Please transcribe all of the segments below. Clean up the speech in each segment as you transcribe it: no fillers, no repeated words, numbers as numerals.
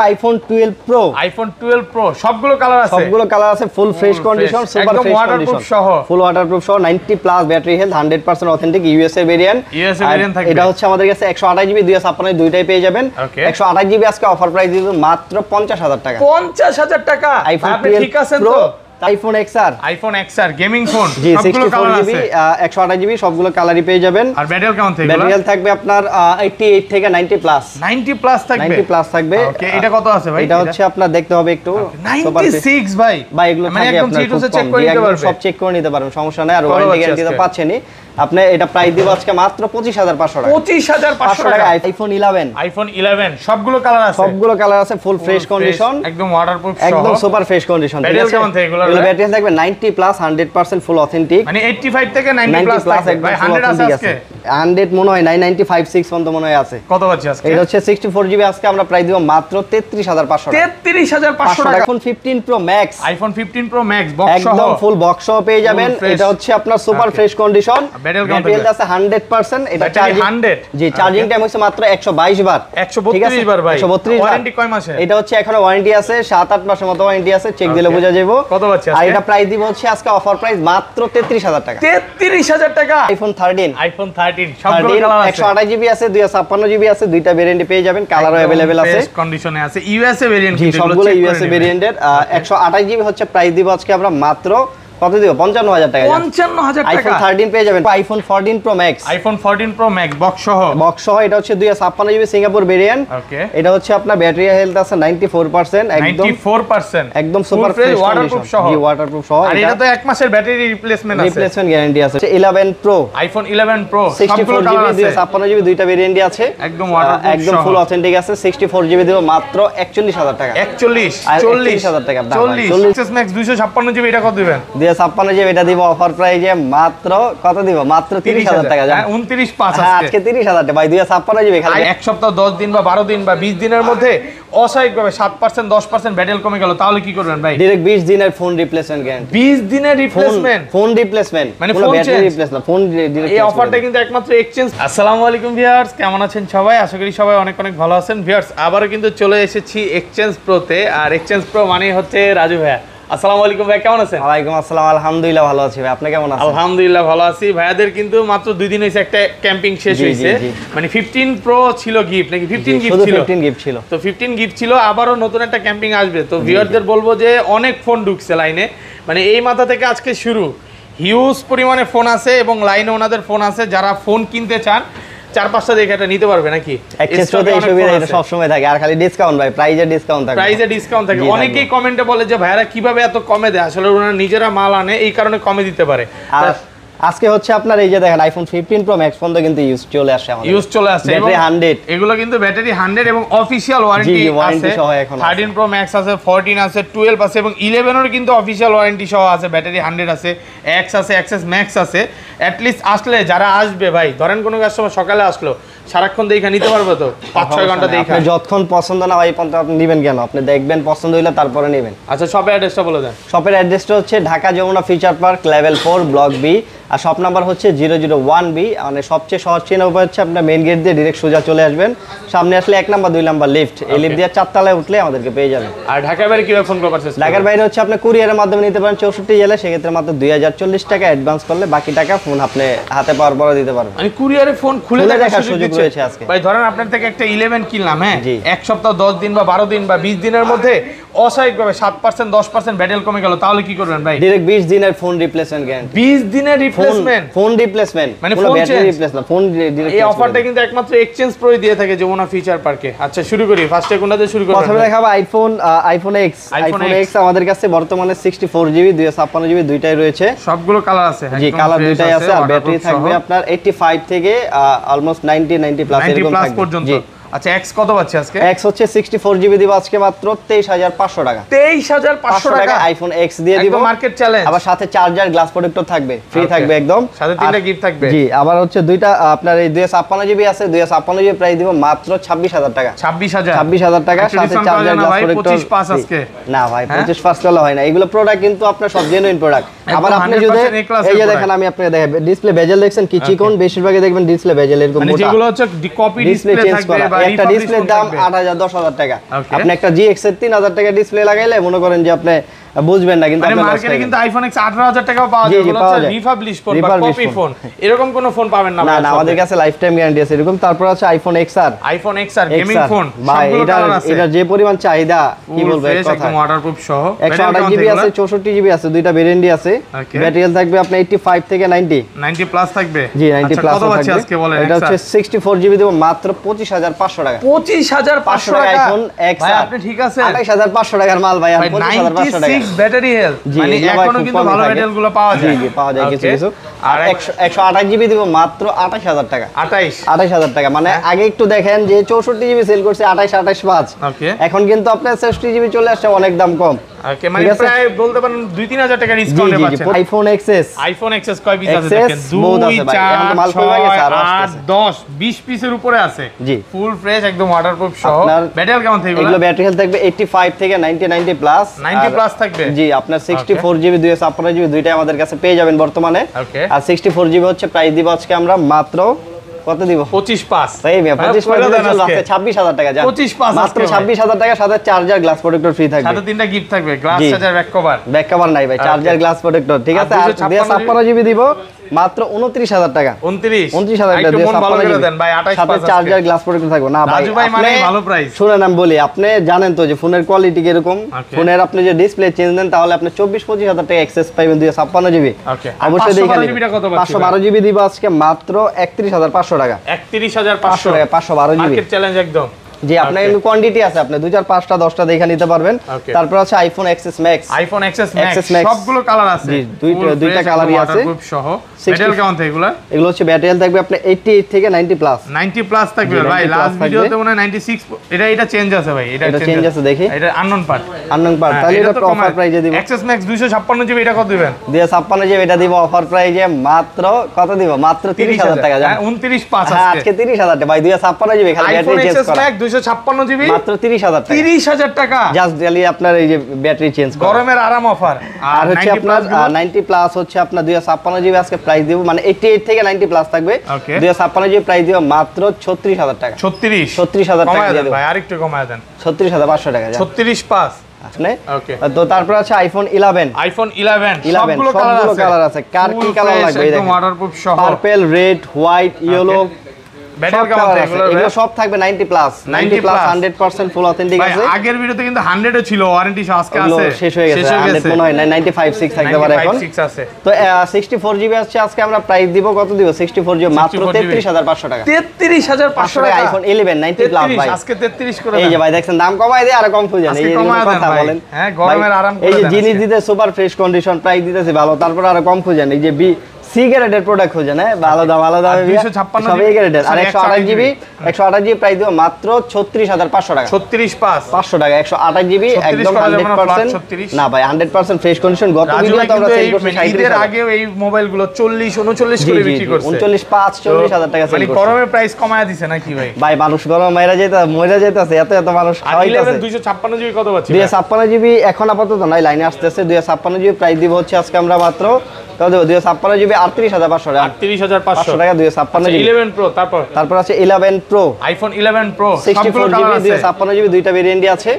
iPhone 12 Pro সবগুলো colour আছে ফুল fresh condition super fresh condition full waterproof সহ 90 plus battery health 100% authentic USA variant থাকবে এটা হচ্ছে আমাদের কাছে 128 জিবি 256 দুইটাই পেয়ে যাবেন 128 জিবি আজকে অফার প্রাইস দিব মাত্র 50000 টাকা iPhone 12 ঠিক আছে তো iPhone XR গেমিং ফোন সবগুলো কালার আছে 128 জিবি সবগুলো কালারই পেয়ে যাবেন আর ব্যাটারি কেমন থাকবে ব্যাটারি থাকবে আপনার 88 থেকে 90 প্লাস 90 প্লাস থাকবে ওকে এটা কত আছে ভাই এটা হচ্ছে আপনার দেখতে হবে একটু 96 ভাই এগুলো মানে একদম চিটুসে চেক করে নিতে পারবেন সব চেক করে নিতে পারবেন সমস্যা নাই আর ওয়ারেন্টি গ্যারান্টি তো পাচ্ছেনই আপনি এটা প্রাইস দিব আজকে মাত্র 25500 টাকা 25500 টাকা iPhone 11 সবগুলো কালার আছে ফুল ফ্রেশ কন্ডিশন একদম ওয়াটারপ্রুফ সহ একদম সুপার ফ্রেশ কন্ডিশন ব্যাটারি কেমন থাকে এগুলো ব্যাটারি থাকবে 90 প্লাস 100% ফুল অথেন্টিক মানে 85 থেকে 90 প্লাস থাকবে ভাই 100 আছে আজকে 100 মনে হয় 95 6 পর্যন্ত মনে হয় আছে কত পাচ্ছি আজকে এটা হচ্ছে 64 জিবি আজকে আমরা প্রাইস দিব মাত্র 33500 টাকা 33500 টাকা iPhone 15 Pro Max বক্স সহ একদম ফুল বক্স সহ পেয়ে যাবেন এটা হচ্ছে আপনার সুপার ফ্রেশ কন্ডিশন ব্যাটারি আছে 100% এটা চার্জিং 100 জি চার্জিং টাইম হচ্ছে মাত্র 122 বার 132 বার ভাই 132 ওয়ারেন্টি কয় মাসে এটা হচ্ছে এখনো ওয়ারেন্টি আছে 7-8 মাসের মতো ওয়ারেন্টি আছে চেক দিলে বোঝা যাবে কত পাচ্ছি আজকে আর এটা প্রাইস দিব হচ্ছে আজকে অফার প্রাইস মাত্র 33000 টাকা 33000 টাকা iPhone 13 সবগুলো কালার আছে 128 জিবি আছে 256 জিবি আছে দুইটা ভেরিয়েন্টে পেয়ে যাবেন কালারও अवेलेबल আছে বেস্ট কন্ডিশনে আছে ইউএসএ ভেরিয়েন্ট জি সবগুলো ইউএসএ ভেরিয়েন্টের 128 জিবি হচ্ছে প্রাইস দিব আজকে আমরা মাত্র কত দিব 55000 টাকা 55000 টাকা iPhone 13 পেয়ে যাবেন iPhone 14 Pro Max বক্স সহ এটা হচ্ছে 256 জিবি সিঙ্গাপুর ভেরিয়েন্ট ওকে এটা হচ্ছে আপনার ব্যাটারি হেলথ আছে 94% একদম সুপার ফ্রেশ ওয়াটারপ্রুফ সহ জি ওয়াটারপ্রুফ সহ আর এটা তো এক মাসের ব্যাটারি রিপ্লেসমেন্ট গ্যারান্টি আছে 11 Pro iPhone 11 Pro 64 GB 256 GB দুইটা ভেরিয়েন্টই আছে একদম ওয়াটারপ্রুফ একদম ফুল অথেন্টিক আছে 64 জিবি দিব মাত্র 41000 টাকা 41000 টাকা 40 Max 256 জিবি এটা কত দিবেন 256 জিবি এটা দিব অফার প্রাইসে মাত্র কত দিব মাত্র 30000 টাকা 29.5 আজকে 30000 টাকা ভাই 256 জিবি খালি এক সপ্তাহ 10 দিন বা 12 দিন বা 20 দিনের মধ্যে অস্বাভাবিকভাবে 7% 10% ব্যাটারি কমে গেল তাহলে কি করবেন ভাই ডাইরেক্ট 20 দিনের ফোন রিপ্লেসমেন্ট গ্যারান্টি 20 দিনের রিপ্লেসমেন্ট ফোন রিপ্লেসমেন্ট মানে ফোন ব্যাটারি রিপ্লেসমেন্ট ফোন এই অফারটা কিন্তু একমাত্র এক্সচেঞ্জ আসসালামু আলাইকুম ভিউয়ার্স কেমন আছেন সবাই আশা করি সবাই অনেক অনেক ভালো আছেন ভিউয়ার্স আবারো কিন্তু চলে এসেছি এক্সচেঞ্জ প্রোতে আর এক্সচেঞ্জ প্রো মানে হচ্ছে রাজু ভাইয়া আসসালামু আলাইকুম ভাই কেমন আছেন ওয়ালাইকুম আসসালাম আলহামদুলিল্লাহ ভালো আছি ভাই আপনি কেমন আছেন আলহামদুলিল্লাহ ভালো আছি ভাইয়াদের কিন্তু মাত্র 2 দিন হইছে একটা ক্যাম্পিং শেষ হইছে মানে 15 প্রো ছিল গিফট নাকি 15 গিফট ছিল 15 গিফট ছিল তো 15 গিফট ছিল আবারো নতুন একটা ক্যাম্পিং আসবে তো ভিউয়ারদের বলবো যে অনেক ফোন ঢুকছে লাইনে মানে এই মাথা থেকে আজকে শুরু হিউজ পরিমাণে ফোন আছে এবং লাইনে ওনাদের ফোন আছে যারা ফোন কিনতে চান 4-5টা দেখে এটা নিতে পারবে নাকি এক্সেসতে এই সুবিধা এটা সব সময় থাকে আর খালি ডিসকাউন্ট ভাই প্রাইজে ডিসকাউন্ট থাকে অনেকেই কমেন্টে বলে যে ভাইরা কিভাবে এত কমে দেয় আসলে ওনারা নিজেরা মাল আনে এই কারণে কমে দিতে পারে আর আজকে হচ্ছে আপনার এই যে দেখেন iPhone 15 Pro Max ফোন তো কিন্তু ইউজ চলে আসছে ব্যাটারি 100 এগুলো কিন্তু ব্যাটারি 100 এবং অফিশিয়াল ওয়ারেন্টি আছে 13 Pro Max আছে 14 আছে 12 আছে এবং 11 এর কিন্তু অফিশিয়াল ওয়ারেন্টি সহ আছে ব্যাটারি 100 আছে X আছে XS Max আছে এট লিস্ট আসলে যারা আসবে ভাই ধরেন কোন কাস্টমার সকালে আসলো সারাক্ষণ দেখা নিতে পারবে তো 5-6 ঘন্টা দেখা আপনি যতক্ষণ পছন্দ না হয় পর্যন্ত আপনি নেবেন কেন আপনি দেখবেন পছন্দ হইলে তারপরে নেবেন আচ্ছা শপের অ্যাড্রেসটা বলে দেন শপের অ্যাড্রেসটা হচ্ছে Dhaka Jamuna Future Park level 4 block B আর শপ নাম্বার হচ্ছে 001B মানে সবচেয়ে সহজ চেনা উপায় হচ্ছে আপনার মেইন গেট দিয়ে ডাইরেক্ট সোজা চলে আসবেন সামনে আসলে 1 নাম্বার 2 নাম্বার লিফট এই লিফট দিয়ে 4 তলায় উঠলে আমাদেরকে পেয়ে যাবেন আর ঢাকার বাইরে কিভাবে ফোন পারচেজ ঢাকার বাইরে হচ্ছে আপনি কুরিয়ারের মাধ্যমে নিতে পারেন 64 জেলায় সেক্ষেত্রে মাত্র 2040 টাকা অ্যাডভান্স করলে বাকি টাকা ফোন আপনি হাতে পাওয়ার পরে দিতে পারবেন মানে কুরিয়ারে ফোন খুলে দেখার সুযোগ রয়েছে আজকে ভাই ধরেন আপনার থেকে একটা 11 কিনলাম হ্যাঁ এক সপ্তাহ 10 দিন বা 12 দিন বা 20 দিনের মধ্যে অস্বাভাবিকভাবে 7% 10% ব্যাটারি কমে গেল তাহলে কি করবেন ভাই ডাইরেক্ট 20 দিনের ফোন রিপ্লেসমেন্ট গ্যারান্টি 20 দিনের রিপ্লেসমেন্ট ফোন রিপ্লেসমেন্ট মানে ফোন ব্যাটারি রিপ্লেস না ফোন ডাইরেক্ট এই অফারটা কিন্তু একমাত্র এক্সচেঞ্জ প্রোই দিয়ে থাকে যমুনা ফিচার পার্কে আচ্ছা শুরু করি ফার্স্টে কোনটাতে শুরু করব প্রথমে দেখাবো আইফোন X আমাদের কাছে বর্তমানে 64 জিবি 256 জিবি দুইটাই রয়েছে সবগুলো কালার আছে জি কালার দুইটাই আছে আর ব্যাটারি থাকবে আপনার 85 থেকে অলমোস্ট 90 প্লাস এরকম থাকবে জি আচ্ছা X কত পাচ্ছি আজকে X হচ্ছে 64 জিবি দিব আজকে মাত্র 23500 টাকা 23500 টাকা আইফোন X দিয়ে দিব একদম মার্কেট চ্যালেঞ্জ আবার সাথে চার্জার গ্লাস প্রোটেক্টর থাকবে ফ্রি থাকবে একদম সাথে তিনটা গিফট থাকবে জি আবার হচ্ছে দুইটা আপনার এই 256 জিবি আছে 256 জিবি প্রাইস দিব মাত্র 26000 টাকা 26000 টাকা সাথে চার্জার গ্লাস প্রোটেক্টর 25 আজকে না ভাই 25 করলে হয় না এগুলো প্রোডাক্ট কিন্তু আপনার সব জেনুইন প্রোডাক্ট আবার আপনি যদি এই যে দেখেন আমি আপনাকে দেখাবো ডিসপ্লে বেজেল দেখছেন কি চিকন বেশিরভাগই দেখবেন ডিসপ্লে বেজেল এরকম মোটা মানে যেগুলো হচ্ছে কপি ডিসপ্লে থাকবে বা একটা ডিসপ্লের দাম 8000 10000 টাকা। আপনি একটা GX এর 3000 টাকা ডিসপ্লে লাগাইলে মনে করেন যে আপনি বুঝবেন না, কিন্তু মানে মার্কেটে কিন্তু আইফোন এক্স 18000 টাকাও পাওয়া যায়, এগুলো হচ্ছে রিফাবলিশ ফোন বা কপি ফোন, এরকম কোন ফোন পাবেন না। না আমাদের কাছে লাইফ টাইম গ্যারান্টি আছে এরকম। তারপর আছে iPhone XR, iPhone XR gaming phone, ভাই এটা যে পরিমাণ চাহিদা কি বলবো এক কথা, একদম ওয়াটারপ্রুফ সহ। 128GB আছে 64GB আছে, দুইটা ভেরিয়েন্টই আছে। ব্যাটারি হেলথ থাকবে আপনার 85 থেকে 90 প্লাস থাকবে। জি 90 প্লাস কত আছে আজকে বলেন? এটা হচ্ছে 64GB দেব মাত্র 25500 টাকা। 25500 টাকা আইফোন XR ভাই, আপনি ঠিক আছে 28500 টাকার মাল ভাই, আর 25500 টাকা 96 ব্যাটারি হেলথ, মানে এখনো কিন্তু ভালো ব্যাটারিগুলো পাওয়া যায়। জি পাওয়া যায় কিছু কিছু। আর 128GB দিব মাত্র 28000 টাকা। 28000 টাকা, মানে আগে একটু দেখেন যে 64GB সেল করছে 28500। এখন কিন্তু আপনার 60GB চলে আসছে, অনেক দাম কম। ওকে, মানে প্রায় বলতে পারেন 2-3000 টাকা ডিসকাউন্টে পাচ্ছেন। আইফোন XS কয় পিস আছে দেখেন? 2 4 মাল কমে গেছে, আর 8 10 20 পিসের উপরে আছে। জি ফুল ফ্রেশ একদম ওয়াটারপ্রুফ সহ। ব্যাটারি কেমন থাকবে? এগুলো ব্যাটারি হেলথ থাকবে 85 থেকে 90 প্লাস। 90 প্লাস থাকবে। জি আপনার 64GB 256GB দুইটাই আমাদের কাছে পেয়ে যাবেন বর্তমানে। আর 64GB হচ্ছে প্রাইস দিব আজকে আমরা মাত্র কত দিব? 25 ভাই 25 আছে 26000 টাকা। 25 মাত্র 26000 টাকা, সাথে চার্জার গ্লাস প্রোটেক্টর ফ্রি থাকবে, সাথে তিনটা গিফট থাকবে, গ্লাস চার্জার ব্যাক কভার নাই ভাই, চার্জার গ্লাস প্রোটেক্টর, ঠিক আছে। আর 256GB দিব মাত্র 29000 টাকা। 29000 টাকা দিয়ে ভালো করে দেন ভাই, 28 সাথে চার্জার গ্লাস প্রোটেক্টর থাকবে না ভাই। রাজু ভাই মানে ভালো প্রাইস। শুনেন আমি বলি, আপনি জানেন তো যে ফোনের কোয়ালিটি কি রকম, ফোনের আপনি যে ডিসপ্লে চেঞ্জ দেন তাহলে আপনি 24-25000 টাকা এক্সেস পাবেন 256GB। অবশ্যই দেখেন 512GB দিব আজকে মাত্র 31500 টাকা। 31500 টাকা 512GB মার্কেট চ্যালেঞ্জ একদম। জি আপনার কিন্তু কোয়ান্টিটি আছে, আপনি 2 4 5টা 10টা দেখে নিতে পারবেন। তারপর আছে আইফোন XS Max, সবগুলো কালার আছে। জি দুইটা কালারই আছে সহ। ব্যাটারি কেমন থাকবে এগুলো? এগুলো হচ্ছে ব্যাটারি হেলথ থাকবে আপনার 88 থেকে 90 প্লাস। 90 প্লাস থাকবে ভাই, লাস্ট ভিডিওতে মনে হয় 96। এটা চেঞ্জ আছে ভাই, এটা চেঞ্জ আছে দেখি, এটা আননোন পার্ট তাহলে এটা অফার প্রাইজে দিব। XS Max 256GB এটা কত দিবেন? 256GB এটা দিব অফার প্রাইজে মাত্র কত দিব? মাত্র 30000 টাকা। 29.5 আজকে 30000 টাকা ভাই, 256GB খালি ব্যাটারি চেঞ্জ করা। 256GB মাত্র 30000 টাকা। 30000 টাকা জাস্ট খালি আপনার এই যে ব্যাটারি চেঞ্জ করা, গরমের আরাম অফার। আর হচ্ছে আপনার 90 প্লাস হচ্ছে আপনার 256GB আজকে প্রাইস দিব, মানে 88 থেকে 90 প্লাস থাকবে। 256GB প্রাইস দিব মাত্র 36000 টাকা। 36000 টাকা দিয়ে দেব ভাই, আরেকটু কমায় দেন, 36500 টাকা। 36.5 আসলে তো তারপর আছে আইফোন 11 সবগুলো কালার আছে। কার কি কালার লাগবে দেখেন, ওয়াটারপ্রুফ সহ, purple, red, white, yellow, battery কেমন থাকবে? এগুলো সব থাকবে 90 প্লাস 100% ফুল অথেন্টিক আছে। আগের ভিডিওতে কিন্তু 100 এ ছিল ওয়ারেন্টি সহ, আজকে আছে শেষ হয়ে গেছে। 100 মনে হয় 95.6 থাকতে পারে এখন। 95.6 আছে। তো 64GB আছে আজকে আমরা প্রাইস দিব কত দিব? 64GB মাত্র 33500 টাকা। 33500 টাকা আইফোন 11 90 প্লাস ভাই, আজকে 33 করে এই যে ভাই দেখছেন দাম কমায় দেয় আর কম খুঁজে এই যে কথা বলেন। হ্যাঁ গরমের আরাম করে এই যে জিনিস দিতে সুপার ফ্রেশ কন্ডিশন প্রাইস দিতেছে ভালো, তারপর আর কম খুঁজেন। এই যে সিগারেটের প্রোডাক্ট খুঁজেন, হ্যাঁ ভালো দাম 256 সব সিগারেটের। আর 128GB প্রাইস দিব মাত্র 36500 টাকা। 36500 টাকা 128GB একদম 100% না ভাই 100% ফ্রেশ কন্ডিশন। গত ভিডিওতে আমরা সেল করছি 60 এর আগেও এই মোবাইলগুলো 40 39 করে বিক্রি করছে। 39.5 40000 টাকা সেল করছে। মানে গরমের প্রাইস কমায়া দিছে নাকি ভাই? ভাই মানুষ গরম মরে যাইতাছে, এত মানুষ খাওয়াইতাছে। 256GB কত পাচ্ছি? 256GB এখন আপাতত নাই, লাইনে আসতেছে। 256GB প্রাইস দিব হচ্ছে আজকে আমরা মাত্র কত দেব? 256GB 38500 টাকা। 38500 টাকা 256GB। 11 Pro তারপর আছে 11 Pro, iPhone 11 Pro 64GB 256GB দুইটা ভেরিয়েন্টই আছে,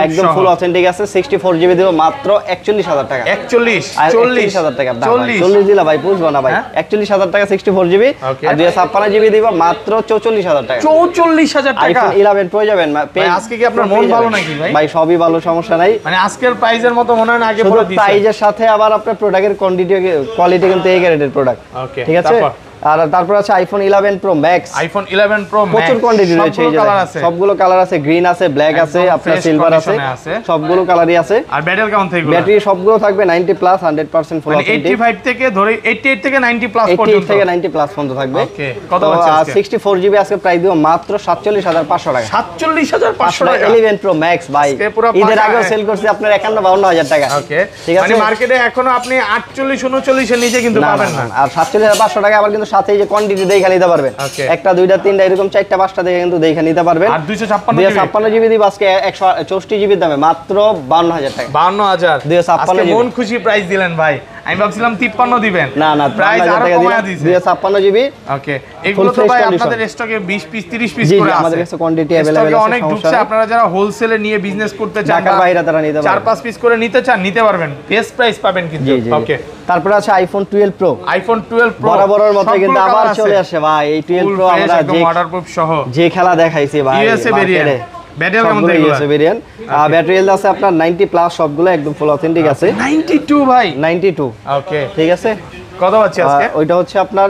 একদম ফুল অথেন্টিক আছে। 64GB দিব মাত্র 41000 টাকা। 41000 টাকা। 40 দিলা ভাই বুঝবো না ভাই, 41000 টাকা 64GB। আর 256GB দিব মাত্র 44000 টাকা। 44000 টাকা আইফোন 11 Pro যাবেন ভাই। আজকে কি আপনার মন ভালো নাকি ভাই? ভাই সবই ভালো, সমস্যা নাই। মানে আজকের প্রাইজের মতো মনে হয় না আগে পরে দিছে। প্রাইজের সাথে আবার আপনার প্রোডাক্টের কোয়ালিটি কিন্তু এই গ্রেডের প্রোডাক্ট, ঠিক আছে। আর তারপর আছে আইফোন 11 Pro Max, প্রচুর কোয়ান্টিটি রয়েছে, এই যে সবগুলো কালার আছে, গ্রিন আছে, ব্ল্যাক আছে, আপনার সিলভার আছে, সবগুলো কালারই আছে। আর ব্যাটারি কেমন থাকবে? ব্যাটারি সবগুলো থাকবে 90 প্লাস 100% ফুল অথেন্টিক। 85 থেকে ধরে 88 থেকে 90 প্লাস পর্যন্ত, 88 থেকে 90 প্লাস পর্যন্ত থাকবে। ওকে কত আছে আজকে? 64GB আজকে প্রাইস দিব মাত্র 47500 টাকা। 47500 টাকা 11 Pro Max ভাই, ঈদের আগেও সেল করছি আপনার 51-52000 টাকা। ওকে ঠিক আছে, মানে মার্কেটে এখনো আপনি 48-39 এর নিচে কিন্তু পাবেন না। আর 47500 টাকা আবার কিন্তু সাথে এই যে কোয়ান্টিটি দেখে নিতে পারবেন, একটা দুইটা তিনটা এরকম 4টা 5টা দেখে কিন্তু দেখে নিতে পারবেন। আর 256GB দিব আজকে 164GB দামে মাত্র 52000 টাকা। 52000 256 আজকে মন খুশি প্রাইস দিলেন ভাই। আমি ভাবছিলাম 53 দিবেন, না না প্রাইস আরো কমায়া দিয়েছে 256 জিবি। ওকে, এগুলো তো ভাই আপনাদের স্টকে 20 পিস 30 পিস করে আছে, আমাদের কাছে কোয়ান্টিটি अवेलेबल আছে, অনেক ঢুকছে। আপনারা যারা হোলসেলে নিয়ে বিজনেস করতে চান, ঢাকার বাইরে তারা নিতে পারবেন, 4-5 পিস করে নিতে চান নিতে পারবেন, বেস্ট প্রাইস পাবেন কিন্তু। ওকে, তারপর আছে আইফোন 12 প্রো। আইফোন 12 প্রো বরাবরের মতো কিন্তু আবার চলে আসে ভাই এই 12 প্রো। আমরা যে ওয়াটারপ্রুফ সহ যে খেলা দেখাইছি ভাই, ইউএসএ ভেরিয়েন্ট, ব্যাটারি কেমন দেখো? ইউএসএ ভেরিয়েন্ট, ব্যাটারি হেলথ আছে আপনার 90 প্লাস, সবগুলো একদম ফুল অথেন্টিক আছে। 92 ভাই, 92। ওকে, ঠিক আছে। কত পাচ্ছি আজকে? ওইটা হচ্ছে আপনার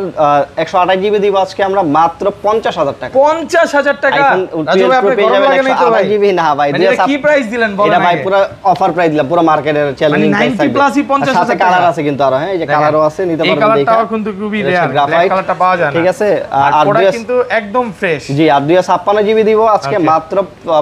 128 জিবি দিব আজকে আমরা মাত্র 50,000 টাকা। 50,000 টাকা? রাজু ভাই আপনি গরম লাগে নাই তো ভাই? 128 জিবি না ভাই, এটা কি প্রাইস দিলেন বলেন? এটা ভাই পুরো অফার প্রাইস দিলাম, পুরো মার্কেটের চ্যালেঞ্জিং প্রাইস থাকবে। 90 প্লাসই 50,000 সাথে কালার আছে কিন্তু আরো, হ্যাঁ এই যে কালারও আছে, নিতে পারবেন। এই কালারটাও কিন্তু খুবই রেয়ার, ব্ল্যাক কালারটা পাওয়া যায় না। ঠিক আছে। আর প্রোডাক্ট কিন্তু একদম ফ্রেশ। জি, আর 256 জিবি দিব আজকে মাত্র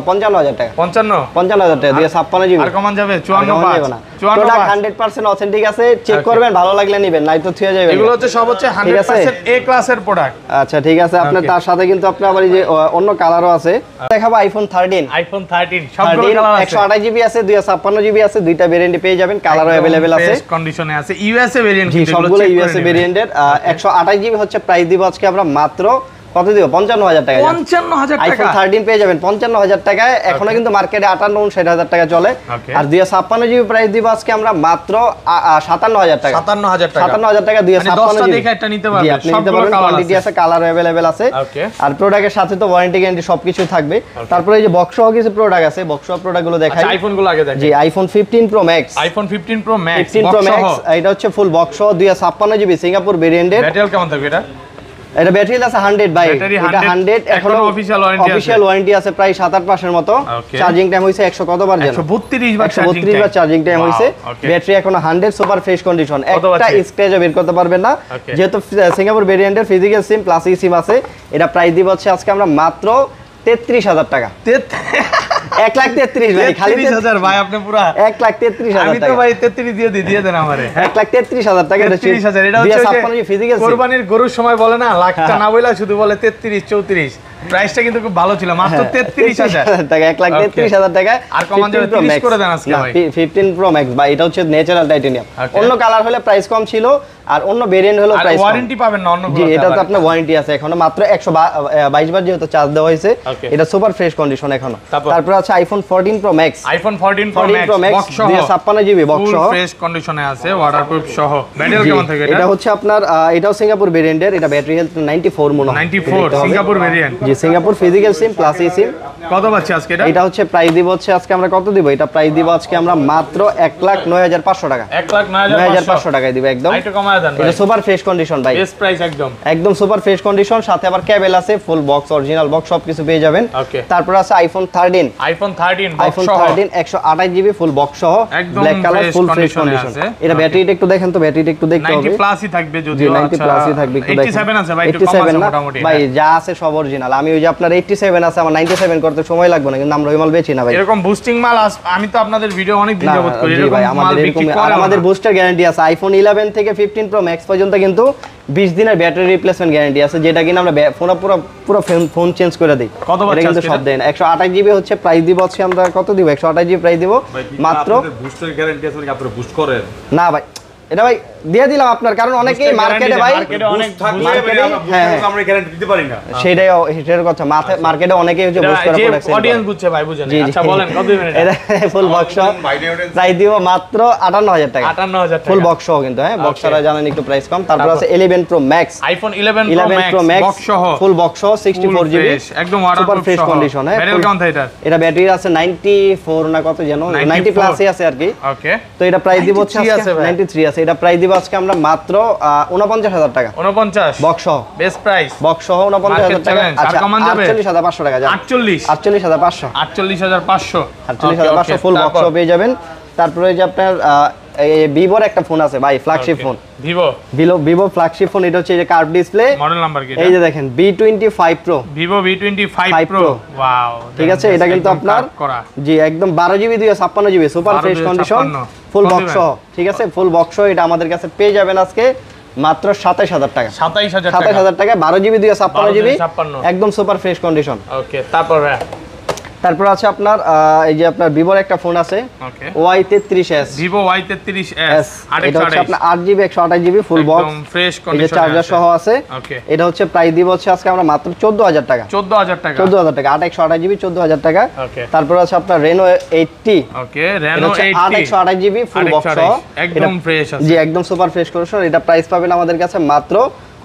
55,000 টাকা। 55,000 টাকা 256 জিবি। আর কমান যাবে 54,500। প্রোডাক্ট 100% অথেন্টিক আছে, চেক করবেন, ভালো লাগলে নেবেন, নাই তো থুয়ে যাবেন। এগুলো হচ্ছে সব হচ্ছে 100% এ ক্লাসের প্রোডাক্ট। আচ্ছা ঠিক আছে। আপনার তার সাথে কিন্তু আপনি আবার এই যে অন্য কালারও আছে, দেখাবো আইফোন 13। আইফোন 13 সবগুলো কালার আছে, 128 জিবি আছে, 256 জিবি আছে, দুইটা ভেরিয়েন্টে পেয়ে যাবেন, কালারও अवेलेबल আছে, ফ্রেশ কন্ডিশনে আছে, ইউএসএ ভেরিয়েন্ট জি সবগুলো ইউএসএ ভেরিয়েন্টের। 128 জিবি হচ্ছে প্রাইস দিব আজকে আমরা মাত্র কত দিব? 55,000 টাকা। 55,000 টাকা আইফোন 13 পেয়ে যাবেন 55,000 টাকায়। এখনো কিন্তু মার্কেটে 58-60,000 টাকা চলে। আর 256 জিবি প্রাইস দিব আজকে আমরা মাত্র 57,000 টাকা। 57,000 টাকা, 57,000 টাকা 256 জিবি। দেখে একটা নিতে পারবেন, সবগুলো কোয়ান্টিটি আছে, কালার अवेलेबल আছে। আর প্রোডাক্টের সাথে তো ওয়ারেন্টি গ্যারান্টি সবকিছু থাকবে। তারপরে এই যে বক্স সহ কিছু প্রোডাক্ট আছে, বক্স সহ প্রোডাক্টগুলো দেখাই। আচ্ছা আইফোন গুলো আগে দেখাই। জি, iPhone 15 Pro Max. IPhone 15 Pro Max 15 Pro Max, এটা হচ্ছে ফুল বক্স সহ 256 জিবি সিঙ্গাপুর ভেরিয়েন্টের। ব্যাটারি কেমন থাকবে এটা? এটা ব্যাটারি আছে 100 ভাই, এটা 100 এখনো অফিশিয়াল ওয়ারেন্টি আছে প্রায় 7-8 মাসের মতো। চার্জিং টাইম হইছে 100 কতবার জানো? 132 বার চার্জিং টাইম হইছে। ব্যাটারি এখনো 100 সুপার ফ্রেশ কন্ডিশন, একটা স্ক্র্যাচও বের করতে পারবেন না। যেহেতু সিঙ্গাপুর ভেরিয়েন্টের ফিজিক্যাল সিম প্লাস ই সিম আছে, এটা প্রাইস দিব হচ্ছে আজকে আমরা মাত্র 33,000 টাকা। 1,33,000 ভাই, খালি 33,000 ভাই, আপনি পুরো 1,33,000 আমি তো ভাই 33 দিয়ে দেন আমারে। 1,33,000 টাকা। এটা 33,000 এটা হচ্ছে ফিজিক্যাল কুরবানির গরুর সময় বলে না, লাখটা না বইলা শুধু বলে 33-34। প্রাইসটা কিন্তু খুব ভালো ছিল, মাত্র 33,000 টাকা। 1,33,000 টাকা। আর কমান যাবে 30 করে দেন আজকে ভাই। 15 প্রো ম্যাক্স ভাই, এটা হচ্ছে ন্যাচারাল টাইটানিয়াম। অন্য কালার হলে প্রাইস কম ছিল, আর অন্য ভেরিয়েন্ট হলো প্রাইস কম। ওয়ারেন্টি পাবেন না অন্যগুলো? জি, এটা তো আপনার ওয়ারেন্টি আছে এখনো, মাত্র 122 বার যেহেতু চার্জ দেওয়া হয়েছে, এটা সুপার ফ্রেশ কন্ডিশন এখনো। তারপর আছে iPhone 14 pro Max. IPhone 14 pro max box সহ 256 জিবি বক্স সহ, ফ্রেশ কন্ডিশনে আছে, ওয়াটারপ্রুফ সহ। ব্যাটারি কেমন থাকে এটা? এটা হচ্ছে আপনার এটাও সিঙ্গাপুর ভেরিয়েন্টের, এটা ব্যাটারি হেলথ 94 মনে হয়। 94 সিঙ্গাপুর ভেরিয়েন্ট। জি, সিঙ্গাপুর ফিজিক্যাল সিম প্লাস ই সিম। কত পাচ্ছি আজকে এটা? এটা হচ্ছে প্রাইস দিব হচ্ছে আজকে আমরা কত দিব? এটা প্রাইস দিব আজকে আমরা মাত্র 1,09,500 টাকা। 1,09,500 টাকায় দিব একদম। একটু কমায় দেন ভাই। এটা সুপার ফ্রেশ কন্ডিশন ভাই, বেস্ট প্রাইস একদম সুপার ফ্রেশ কন্ডিশন, সাথে আবার কেবল আছে, ফুল বক্স অরিজিনাল বক্স সবকিছু পেয়ে যাবেন। তারপর আছে iPhone 13। IPhone 13 128 GB full box সহ, black colour, full fresh condition. এটা ব্যাটারিটা একটু দেখেন তো, ব্যাটারিটা একটু দেখতে হবে। 90 প্লাসই থাকবে যদিও। 90 প্লাসই থাকবে, একটু দেখেন। 87 আছে ভাই, একটু কম আছে মোটামুটি ভাই, যা আছে সব অরিজিনাল। আমি ওই যে আপনার 87 আছে, আমার 97 করতে সময় লাগবে না, কিন্তু আমরা ওই মাল বেচি না ভাই। এরকম বুস্টিং মাল আমি তো আপনাদের ভিডিও অনেক দিন যাবত করি, এরকম মাল বিক্রি করে। আমাদের বুস্টার গ্যারান্টি আছে আইফোন 11 থেকে 15 প্রো ম্যাক্স পর্যন্ত, কিন্তু 20 দিনের ব্যাটারি রিপ্লেসমেন্ট গ্যারান্টি আছে, যেটা কিনা আমরা পুরো ফোন চেঞ্জ করে দিই। এটা কিন্তু সব দেন। 128 জিবি হচ্ছে প্রাইস দিব আজকে আমরা কত দিব? 128 জিবি প্রাইস দিব মাত্র। বুস্টার গ্যারান্টি আছে নাকি আপনারা বুস্ট করেন? না ভাই, এটা ভাই দিয়ে দিলাম আপনার, কারণ অনেকেই মার্কেটে ভাই অনেক থাকলে আমরা গ্যারান্টি দিতে পারি না। সেটার কথা, মার্কেটে অনেকেই হচ্ছে বুস্ট করে প্রোডাক্ট সেল। অডিয়েন্স বুঝছে ভাই, বুঝেন। আচ্ছা বলেন কত দিবেন এটা? এটা ফুল বক্স প্রাইস দিব মাত্র 58,000 টাকা। 58,000 টাকা ফুল বক্স সহ কিন্তু, হ্যাঁ বক্সরা জানেন একটু প্রাইস কম। তারপর আছে 11 pro Max. IPhone 11 pro max box সহ, ফুল বক্স সহ 64 জিবি একদম ওয়াটারপ্রুফ ফ্রেশ কন্ডিশন। হ্যাঁ, ব্যাটারি কাউন্ট এটা? এটা ব্যাটারি আছে 94 না কত জানো, 90 প্লাসই আছে আর কি। ওকে, তো এটা প্রাইস দিব হচ্ছে আজকে 93 আছে। এটা প্রাইস দিব আজকে আমরা মাত্র 49,000 টাকা। 49 বক্স সহ, বেস্ট প্রাইস বক্স সহ 49,000 টাকা। আচ্ছা, 48,500 টাকা। 48,500 48,500 ফুল বক্স সহ পেয়ে যাবেন। তারপরে যে আপনার ভিভোর একটা ফোন আছে ভাই, flagship phone, Vivo flagship phone. এটা হচ্ছে যে কার্ভ ডিসপ্লে, মডেল নাম্বার কি? এই যে দেখেন V25 Pro, Vivo V25 Pro। Wow, ঠিক আছে। এটা কিন্তু আপনার জি একদম 12 GB 256 GB super fresh condition, ফুল বক্স সহ। ঠিক আছে, ফুল বক্স সহ এটা আমাদের কাছে পেয়ে যাবেন আজকে মাত্র 27,000 টাকা। 27,000 টাকা, 12 জিবি 256 জিবি একদম সুপার ফ্রেশ কন্ডিশন। ওকে, তারপর তারপর আছে আপনার এই যে আপনার ভিভোর একটা ফোন আছে ওকে Y33s, Vivo Y33s এটা হচ্ছে আপনার 8GB 128GB ফুল বক্স, একদম ফ্রেশ এই যে কন্ডিশন চার্জার সহ আছে। ওকে এটা হচ্ছে প্রাইস দিব হচ্ছে আজকে আমরা মাত্র 14000 টাকা, 14000 টাকা 14000 টাকা, 8 128GB 14000 টাকা। ওকে তারপর আছে আপনার Reno 80, ওকে এটা Reno হচ্ছে 80 8 128GB ফুল বক্স সহ, একদম ফ্রেশ আছে। জি একদম সুপার ফ্রেশ কন্ডিশন। এটা প্রাইস পাবেন আমাদের কাছে মাত্র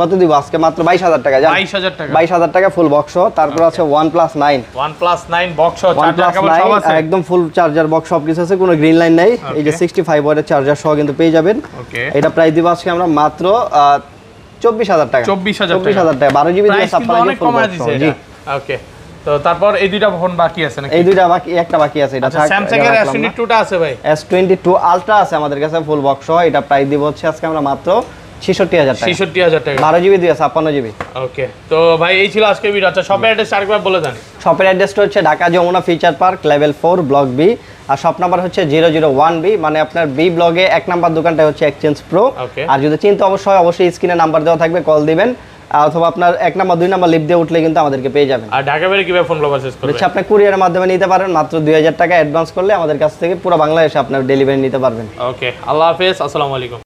কত দিব আজকে, মাত্র 22000 টাকা, জান 22000 টাকা 22000 টাকা ফুল বক্স সহ। তারপর আছে OnePlus 9, OnePlus 9 box charger OnePlus কেবল সব 9 আছে একদম ফুল চার্জার বক্স সব কিছু আছে, কোনো গ্রিন লাইন নাই। এই যে 65 ওয়াটের চার্জার সহ কিন্তু পেয়ে যাবেন। ওকে এটা প্রাইস দিব আজকে আমরা মাত্র 24000 টাকা, 24000 টাকা, 12GB দিয়ে প্রাইস কিন্তু 56GB অনেক ফুল কমায় বক্স দিছে জি। এটা ওকে। তো তারপর এই দুইটা ফোন বাকি আছে নাকি? এই দুইটা বাকি, একটা বাকি আছে, এটা থাক। স্যামসাং এর S22 টা আছে ভাই, S22 আলট্রা আছে আমাদের কাছে ফুল বক্স সহ। এটা প্রাইস দিব হচ্ছে আজকে আমরা মাত্র 66000 টাকা, 66000 টাকা 12GB দিয়ে 56GB। ওকে। তো ভাই এই ছিল আজকের ভিডিও। আচ্ছা শপের অ্যাড্রেস আরেকবার বলে দেন। শপের অ্যাড্রেসটা হচ্ছে Dhaka Jamuna Future Park level 4 block B, আর শপ নাম্বার হচ্ছে 001B, মানে আপনার বি ব্লগে 1 নাম্বার দোকানটা হচ্ছে এক্সচেঞ্জ প্রো। ওকে। আর যদি চিন্তা অবশ্যই স্ক্রিনে নাম্বার দেওয়া থাকবে, কল দিবেন, অথবা আপনার 1 নাম্বার 2 নাম্বার লিফট দিয়ে উঠলে কিন্তু আমাদেরকে পেয়ে যাবেন। আর ঢাকা বাইরে কিভাবে ফোন পারচেজ করবেন? হচ্ছে আপনি কুরিয়ারের মাধ্যমে নিতে পারেন, মাত্র 2000 টাকা অ্যাডভান্স করলে আমাদের কাছ থেকে পুরো বাংলাদেশে আপনার ডেলিভারি নিতে পারবেন। ওকে, আল্লাহ হাফেজ, আসসালামু আলাইকুম।